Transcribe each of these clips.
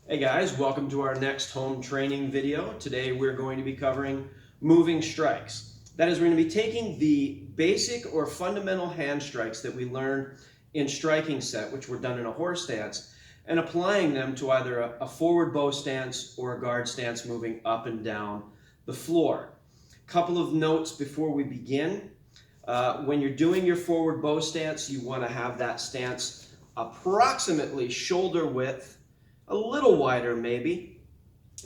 Hey guys, welcome to our next home training video. Today we're going to be covering moving strikes. That is, we're going to be taking the basic or fundamental hand strikes that we learned in striking set, which were done in a horse stance, and applying them to either a forward bow stance or a guard stance moving up and down the floor. Couple of notes before we begin. When you're doing your forward bow stance, you want to have that stance approximately shoulder width, a little wider maybe,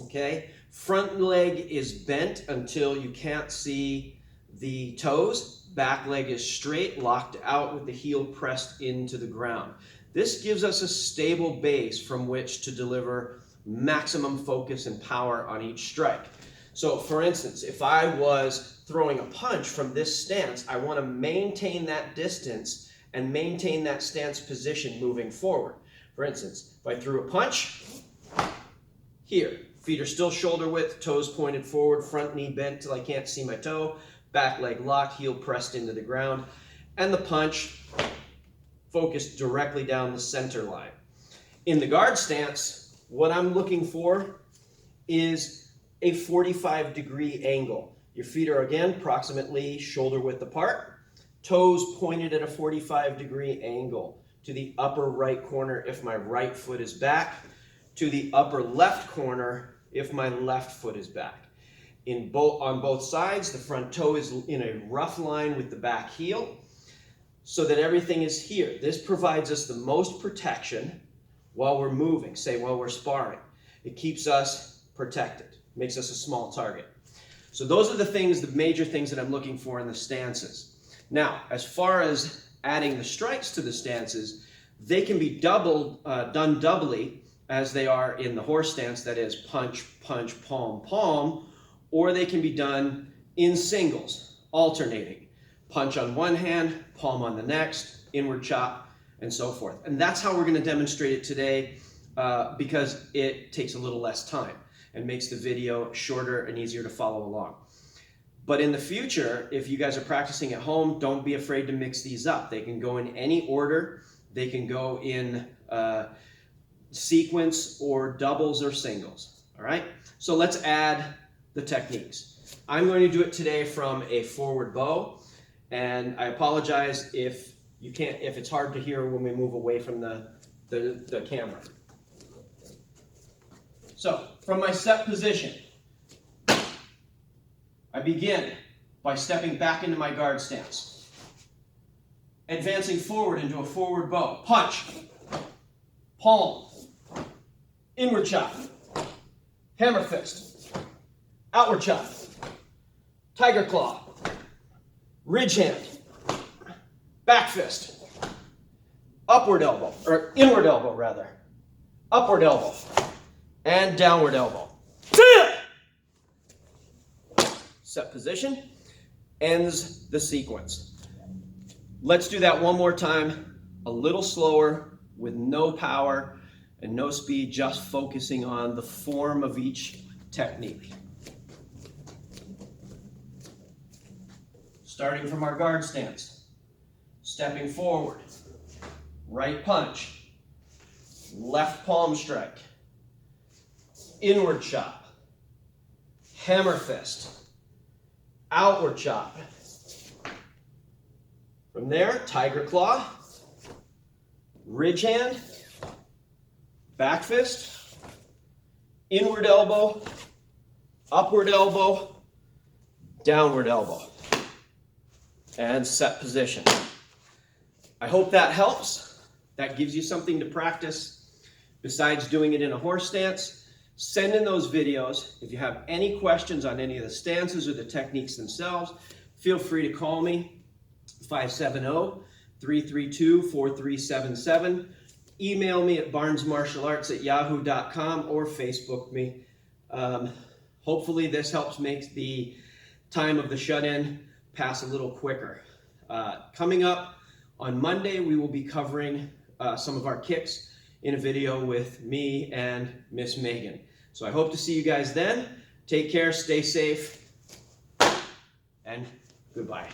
okay? Front leg is bent until you can't see the toes. Back leg is straight, locked out with the heel pressed into the ground. This gives us a stable base from which to deliver maximum focus and power on each strike. So for instance, if I was throwing a punch from this stance, I want to maintain that distance and maintain that stance position moving forward. For instance, if I threw a punch, here, feet are still shoulder width, toes pointed forward, front knee bent till I can't see my toe, back leg locked, heel pressed into the ground, and the punch focused directly down the center line. In the guard stance, what I'm looking for is a 45-degree angle. Your feet are again approximately shoulder width apart, toes pointed at a 45-degree angle to the upper right corner if my right foot is back, to the upper left corner if my left foot is back. On both sides, the front toe is in a rough line with the back heel so that everything is here. This provides us the most protection while we're moving, say while we're sparring. It keeps us protected, makes us a small target. So those are the major things that I'm looking for in the stances. Now, as far as adding the strikes to the stances, they can be done doubly as they are in the horse stance, that is punch, punch, palm, palm, or they can be done in singles, alternating. Punch on one hand, palm on the next, inward chop, and so forth. And that's how we're going to demonstrate it today because it takes a little less time and makes the video shorter and easier to follow along. But in the future, if you guys are practicing at home, don't be afraid to mix these up. They can go in any order. They can go in sequence or doubles or singles, all right? So let's add the techniques. I'm going to do it today from a forward bow, and I apologize if it's hard to hear when we move away from the camera. So from my set position, I begin by stepping back into my guard stance, advancing forward into a forward bow, punch, palm, inward chop, hammer fist, outward chop, tiger claw, ridge hand, back fist, upward elbow, or inward elbow rather, upward elbow, and downward elbow. Set position, ends the sequence. Let's do that one more time, a little slower, with no power and no speed, just focusing on the form of each technique. Starting from our guard stance, stepping forward, right punch, left palm strike, inward chop, hammer fist, outward chop. From there, tiger claw, ridge hand, back fist, inward elbow, upward elbow, downward elbow, and set position. I hope that helps. That gives you something to practice besides doing it in a horse stance. Send in those videos. If you have any questions on any of the stances or the techniques themselves, feel free to call me, 570-332-4377. Email me at barnesmartialarts@yahoo.com or Facebook me. Hopefully this helps make the time of the shut-in pass a little quicker. Coming up on Monday, we will be covering some of our kicks in a video with me and Miss Megan. So I hope to see you guys then. Take care, stay safe, and goodbye.